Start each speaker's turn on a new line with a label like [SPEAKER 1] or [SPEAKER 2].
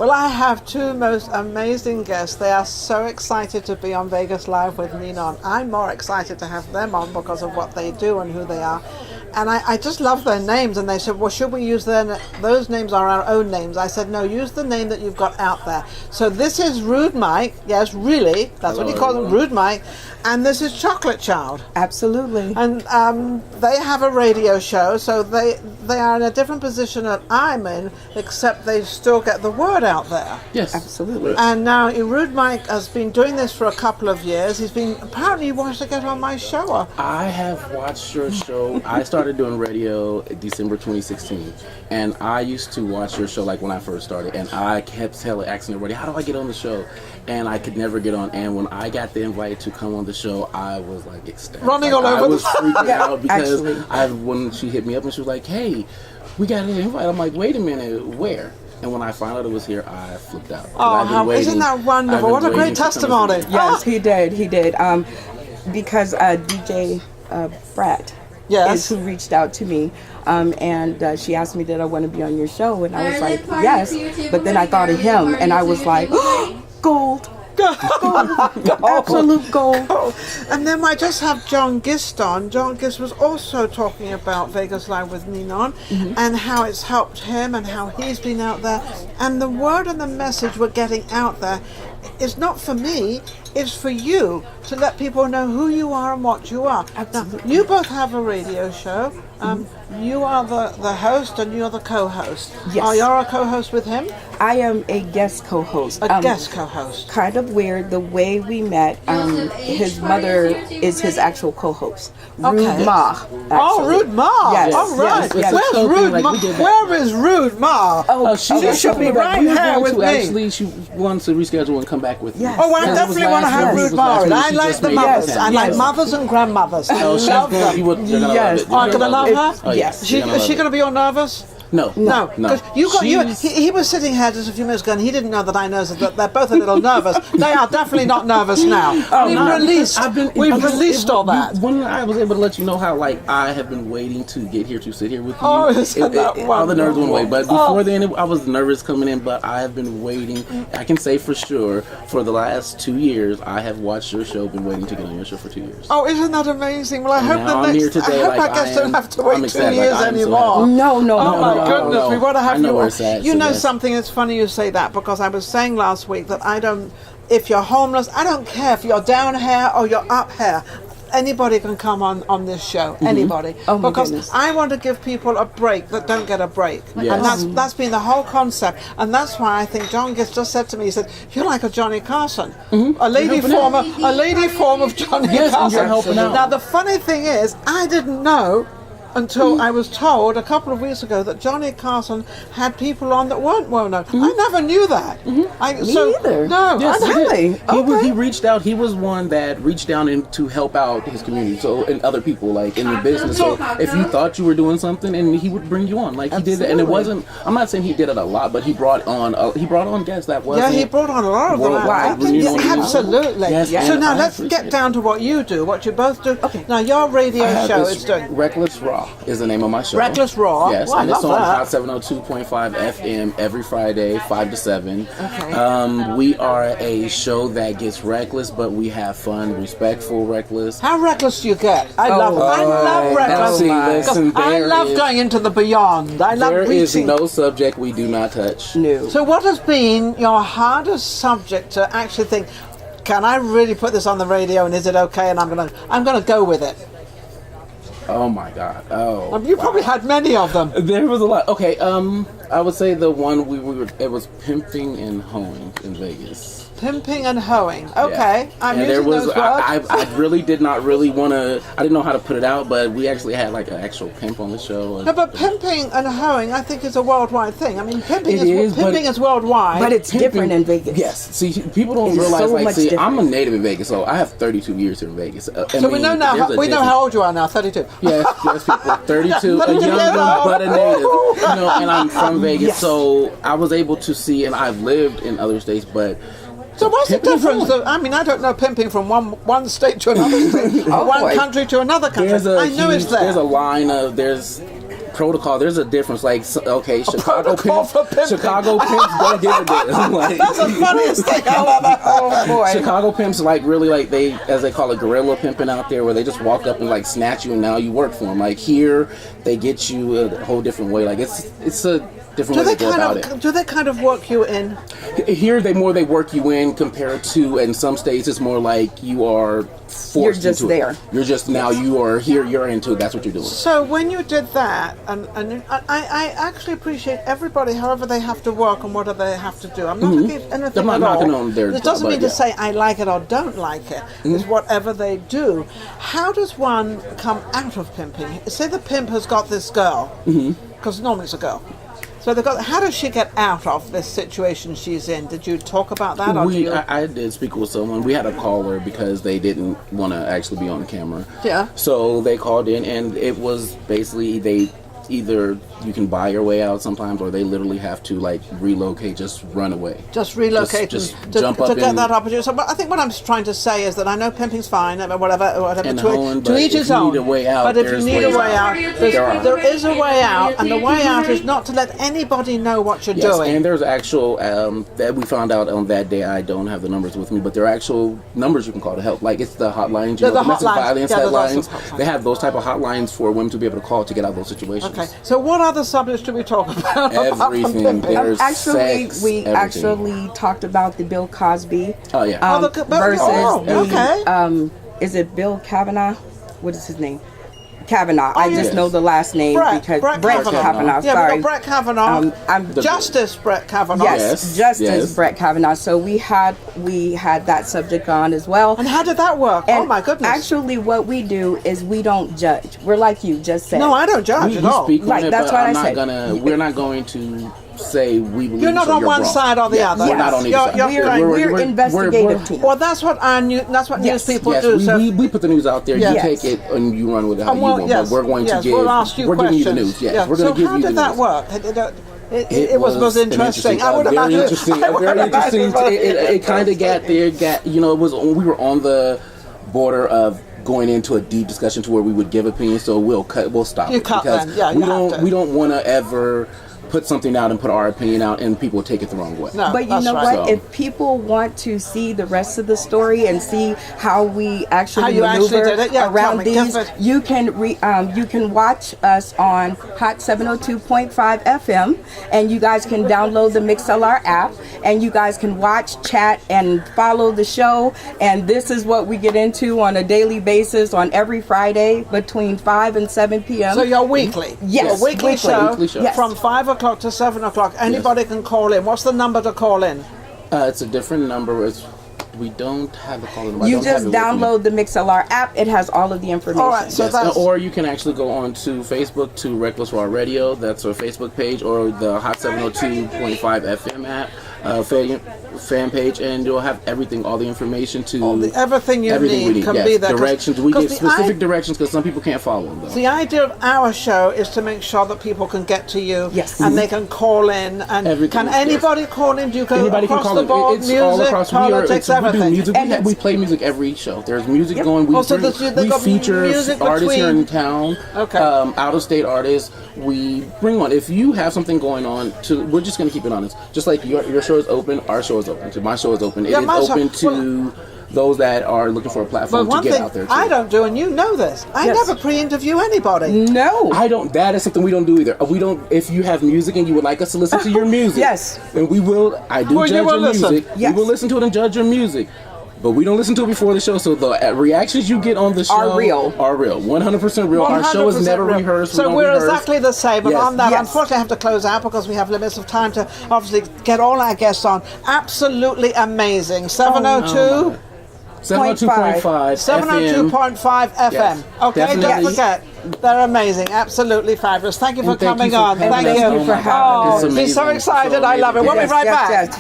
[SPEAKER 1] Well, I have two most amazing guests. They are so excited to be on Vegas Live with Ninon. I'm more excited to have them on because of what they do and who they are. And I just love their names. And they said, well, should we use those names are our own names? I said, no, use the name that you've got out there. So this is RudeMike. Yes, really. That's what he calls him, RudeMike. And this is Chocolate Child.
[SPEAKER 2] Absolutely.
[SPEAKER 1] And they have a radio show, so they are in a different position that I'm in, except they still get the word out there.
[SPEAKER 3] Yes.
[SPEAKER 2] Absolutely.
[SPEAKER 1] And now RudeMike has been doing this for a couple of years. Apparently he wants to get on my show.
[SPEAKER 3] I have watched your show. I started doing radio December 2016, and I used to watch your show like when I first started, and I kept asking everybody, how do I get on the show? And I could never get on. And when I got the invite to come on the show, I was like ecstatic.
[SPEAKER 1] Running all over.
[SPEAKER 3] I was freaking out because
[SPEAKER 2] Actually.
[SPEAKER 3] when she hit me up and she was like, hey, we got an invite. I'm like, wait a minute, where? And when I found out it was here, I flipped out.
[SPEAKER 1] Isn't that wonderful? What a great testimony.
[SPEAKER 2] Yes, he did. Because DJ Brat is who reached out to me. And she asked me, did I want to be on your show? And I was like, yes. But then I thought of him, and I was like, gold. Absolute gold.
[SPEAKER 1] And then I just have John Gist on. John Gist was also talking about Vegas Live with Ninon and how it's helped him and how he's been out there. And the word and the message we're getting out there is not for me, it's for you to let people know who you are and what you are.
[SPEAKER 2] Absolutely.
[SPEAKER 1] Now, you both have a radio show. You are the host and you're the co-host.
[SPEAKER 2] Yes.
[SPEAKER 1] Oh, you're a co-host with him?
[SPEAKER 2] I am a guest co-host.
[SPEAKER 1] A guest co-host.
[SPEAKER 2] Kind of weird. The way we met, his mother is his actual co-host. Rude Ma.
[SPEAKER 1] Oh, Rude Ma.
[SPEAKER 2] Yes.
[SPEAKER 1] All right.
[SPEAKER 2] Yes.
[SPEAKER 1] Where's Rude Ma? Where is Rude Ma?
[SPEAKER 2] Oh,
[SPEAKER 1] she should be right here with me.
[SPEAKER 3] Actually, she wants to reschedule and come back with me.
[SPEAKER 2] Yes.
[SPEAKER 1] Oh, I definitely want to have Rude Ma. I like the mothers. I like mothers and grandmothers. I love them.
[SPEAKER 2] Yes.
[SPEAKER 1] Are you going to love her?
[SPEAKER 3] Oh, yes.
[SPEAKER 1] Is she going to be all nervous?
[SPEAKER 3] No.
[SPEAKER 1] Because he was sitting here just a few minutes ago and he didn't know that I know that they're both a little nervous. They are definitely not nervous now. We've released all that.
[SPEAKER 3] When I was able to let you know how I have been waiting to get here to sit here with you.
[SPEAKER 1] Oh, isn't that
[SPEAKER 3] all the nerves went away. But
[SPEAKER 1] wonderful?
[SPEAKER 3] before then, I was nervous coming in, but I have been waiting. I can say for sure, for the last 2 years, I have watched your show, been waiting to get on your show for 2 years.
[SPEAKER 1] Oh, isn't that amazing? Well, I hope
[SPEAKER 3] I'm here today,
[SPEAKER 1] I guess don't have to wait 2 years anymore.
[SPEAKER 2] No.
[SPEAKER 1] Oh my goodness, we want to have
[SPEAKER 3] I know
[SPEAKER 1] you
[SPEAKER 3] where
[SPEAKER 1] on.
[SPEAKER 3] it's at,
[SPEAKER 1] You
[SPEAKER 3] so
[SPEAKER 1] know
[SPEAKER 3] yes.
[SPEAKER 1] something, it's funny you say that because I was saying last week that if you're homeless, I don't care if you're down here or you're up here. Anybody can come on this show. Anybody.
[SPEAKER 2] Oh my
[SPEAKER 1] because
[SPEAKER 2] goodness.
[SPEAKER 1] I want to give people a break that don't get a break.
[SPEAKER 3] Yes.
[SPEAKER 1] And that's been the whole concept. And that's why I think John Gist just said to me, he said, you're like a Johnny Carson. A lady form of Johnny Carson.
[SPEAKER 3] And you're helping out.
[SPEAKER 1] Now the funny thing is, I didn't know until I was told a couple of weeks ago that Johnny Carson had people on that weren't well known. I never knew that.
[SPEAKER 2] Me either.
[SPEAKER 1] No,
[SPEAKER 3] Yes,
[SPEAKER 1] I
[SPEAKER 2] Really? Okay.
[SPEAKER 3] He reached out. He was one that reached down to help out his community, and other people in the business. So if you thought you were doing something, and he would bring you on, he did it. And it wasn't. I'm not saying he did it a lot, but he brought on guests that wasn't.
[SPEAKER 1] Yeah, he brought on a lot of
[SPEAKER 3] worldwide.
[SPEAKER 1] them. Yeah, absolutely.
[SPEAKER 3] Yes,
[SPEAKER 1] so now
[SPEAKER 3] I
[SPEAKER 1] let's
[SPEAKER 3] appreciate
[SPEAKER 1] get down to what you do, what you both do. Okay. Now your radio show is doing
[SPEAKER 3] Reckless Raw is the name of my show.
[SPEAKER 1] Reckless Raw.
[SPEAKER 3] Yes,
[SPEAKER 1] Well,
[SPEAKER 3] and it's on
[SPEAKER 1] I
[SPEAKER 3] Hot
[SPEAKER 1] love
[SPEAKER 3] 702.5 FM every Friday, 5 to 7.
[SPEAKER 1] Okay.
[SPEAKER 3] We are a show that gets reckless, but we have fun, respectful, reckless.
[SPEAKER 1] How reckless do you get? I love reckless.
[SPEAKER 3] Listen,
[SPEAKER 1] I love going into the beyond. I love
[SPEAKER 3] there is
[SPEAKER 1] reaching.
[SPEAKER 3] no subject we do not touch.
[SPEAKER 2] No.
[SPEAKER 1] So what has been your hardest subject to actually think, can I really put this on the radio and is it okay and I'm gonna go with it?
[SPEAKER 3] Oh my God! Oh,
[SPEAKER 1] You probably had many of them.
[SPEAKER 3] there was a lot. Okay, I would say the one it was pimping and hoeing in Vegas.
[SPEAKER 1] Pimping and hoeing. Okay, I'm
[SPEAKER 3] and
[SPEAKER 1] using
[SPEAKER 3] there was
[SPEAKER 1] those words.
[SPEAKER 3] I really did not really want to. I didn't know how to put it out, but we actually had an actual pimp on the show.
[SPEAKER 1] No, but pimping and hoeing, I think, is a worldwide thing. I mean, pimping
[SPEAKER 3] is
[SPEAKER 1] is worldwide.
[SPEAKER 2] But it's different in Vegas.
[SPEAKER 3] Yes. See, people don't
[SPEAKER 2] It's
[SPEAKER 3] realize.
[SPEAKER 2] so much different.
[SPEAKER 3] I'm a native in Vegas, so I have 32 years here in Vegas.
[SPEAKER 1] So we know now. We know how old you are now. 32.
[SPEAKER 3] Yes, people. 32, a young but a native. And I'm from Vegas, so I was able to see, and I've lived in other states, but.
[SPEAKER 1] So what's the difference? I mean, I don't know pimping from one state to another state, or one country to another country. I know it's there.
[SPEAKER 3] There's a line of protocol. There's a difference. Like, okay, Chicago pimps don't give a damn. Like,
[SPEAKER 1] that's the funniest thing I've ever. Oh boy.
[SPEAKER 3] Chicago pimps like really like they, as they call it, guerrilla pimping out there, where they just walk up and like snatch you and now you work for them. Like here, they get you a whole different way. Like it's a different way to go about it.
[SPEAKER 1] Do they kind of work you in?
[SPEAKER 3] Here, they work you in compared to, in some states, it's more like you are forced
[SPEAKER 2] You're just
[SPEAKER 3] into
[SPEAKER 2] there.
[SPEAKER 3] It. You're just now. You are here. You're into it. That's what you're doing.
[SPEAKER 1] So when you did that, and I actually appreciate everybody, however they have to work and what they have to do. I'm not against anything
[SPEAKER 3] I'm not
[SPEAKER 1] at
[SPEAKER 3] knocking
[SPEAKER 1] all.
[SPEAKER 3] on their
[SPEAKER 1] It doesn't
[SPEAKER 3] job,
[SPEAKER 1] mean
[SPEAKER 3] but
[SPEAKER 1] to say I like it or don't like it. It's whatever they do. How does one come out of pimping? Say the pimp has got this girl, because normally it's a girl. So how does she get out of this situation she's in? Did you talk about that?
[SPEAKER 3] I did speak with someone. We had a caller because they didn't want to actually be on the camera.
[SPEAKER 1] Yeah.
[SPEAKER 3] So they called in, and it was basically either you can buy your way out sometimes, or they literally have to like relocate, just run away.
[SPEAKER 1] Just relocate
[SPEAKER 3] just
[SPEAKER 1] to
[SPEAKER 3] jump up
[SPEAKER 1] get that opportunity. So I think what I'm trying to say is that I know pimping's fine, whatever to each his own. But if you need a way out, there is a way out, and the way out is not to let anybody know what you're doing.
[SPEAKER 3] And there's actual that we found out on that day. I don't have the numbers with me, but there are actual numbers you can call to help. Like it's the hotlines, you know, domestic violence hotlines. They have those type of hotlines for women to be able to call to get out of those situations.
[SPEAKER 1] Okay. So what other subjects do we talk about?
[SPEAKER 3] Everything. There's sex,
[SPEAKER 2] we
[SPEAKER 3] everything.
[SPEAKER 2] actually talked about the Bill Cosby.
[SPEAKER 3] Oh yeah.
[SPEAKER 2] Versus is it Bill Kavanaugh? What is his name? Kavanaugh. I just know the last name because Brett Kavanaugh.
[SPEAKER 1] Yeah,
[SPEAKER 2] sorry.
[SPEAKER 1] Brett Kavanaugh. Justice Brett Kavanaugh.
[SPEAKER 2] Justice Brett Kavanaugh. So we had that subject on as well.
[SPEAKER 1] And how did that work?
[SPEAKER 2] And
[SPEAKER 1] oh my goodness!
[SPEAKER 2] Actually, what we do is we don't judge. We're like you just said.
[SPEAKER 1] No, I don't judge at all.
[SPEAKER 3] Speak on it,
[SPEAKER 2] that's
[SPEAKER 3] but
[SPEAKER 2] what I said.
[SPEAKER 3] We're not going to say we believe.
[SPEAKER 1] You're not on one side or the other.
[SPEAKER 3] We're not on either side.
[SPEAKER 2] We're investigative team.
[SPEAKER 1] Well, that's what news people do.
[SPEAKER 3] So we put the news out there. You take it and you run with it how you want. But we're going to
[SPEAKER 1] we're giving
[SPEAKER 3] you the news. Yes, we're going to give you the news.
[SPEAKER 1] So how did that work? It was interesting. I would imagine.
[SPEAKER 3] Very interesting. It kind of got there. It was we were on the border of going into a deep discussion to where we would give opinions. So we'll stop it because we don't want to ever put something out and put our opinion out and people take it the wrong way.
[SPEAKER 2] No, but you know what? So, if people want to see the rest of the story and see how we actually maneuver around these, you can watch us on Hot 702.5 FM, and you guys can download the MixLR app, and you guys can watch, chat, and follow the show. And this is what we get into on a daily basis on every Friday between 5 and 7 p.m.
[SPEAKER 1] So you're weekly?
[SPEAKER 2] Yes.
[SPEAKER 1] Your weekly show.
[SPEAKER 2] Yes.
[SPEAKER 1] From 5 o'clock to 7 o'clock. Anybody can call in. What's the number to call in?
[SPEAKER 3] It's a different number. We don't have a call in.
[SPEAKER 2] You just download the MixLR app. It has all of the information.
[SPEAKER 1] All right, so
[SPEAKER 3] or you can actually go on to Facebook to Reckless Raw Radio. That's our Facebook page, or the Hot 702.5 FM app. Fan page, and you'll have everything, all the information
[SPEAKER 1] everything you need can be there.
[SPEAKER 3] Directions. We give specific directions because some people can't follow them.
[SPEAKER 1] The idea of our show is to make sure that people can get to you, and they can call in. And can anybody call in? Do you go across the board?
[SPEAKER 3] It's
[SPEAKER 1] music,
[SPEAKER 3] all across.
[SPEAKER 1] politics, everything.
[SPEAKER 3] We do music. We play music every show. There's music going. We feature artists here in town.
[SPEAKER 1] Okay.
[SPEAKER 3] Out of state artists. We bring on. If you have something going on, we're just going to keep it honest. Just like your show is open, our show is open. My show is open. It is open to those that are looking for a platform to get out there too.
[SPEAKER 1] I don't do, and you know this. I never pre-interview anybody.
[SPEAKER 2] No,
[SPEAKER 3] I don't. That is something we don't do either. We don't. If you have music and you would like us to listen to your music, then we will. I do judge your music.
[SPEAKER 2] Yes.
[SPEAKER 3] We will listen to it and judge your music. But we don't listen to it before the show, so the reactions you get on the show
[SPEAKER 2] are real.
[SPEAKER 3] 100% real. Our show is never rehearsed.
[SPEAKER 1] So we're exactly the same. But on that, unfortunately, I have to close out because we have limits of time to obviously get all our guests on. Absolutely amazing. 702.
[SPEAKER 3] 702.5
[SPEAKER 1] 702.5 FM.
[SPEAKER 3] Yes,
[SPEAKER 1] okay,
[SPEAKER 3] definitely.
[SPEAKER 1] Don't forget. They're amazing. Absolutely fabulous. Thank you for coming on.
[SPEAKER 2] Thank you for having us.
[SPEAKER 1] He's so excited. I love it. We'll be right back.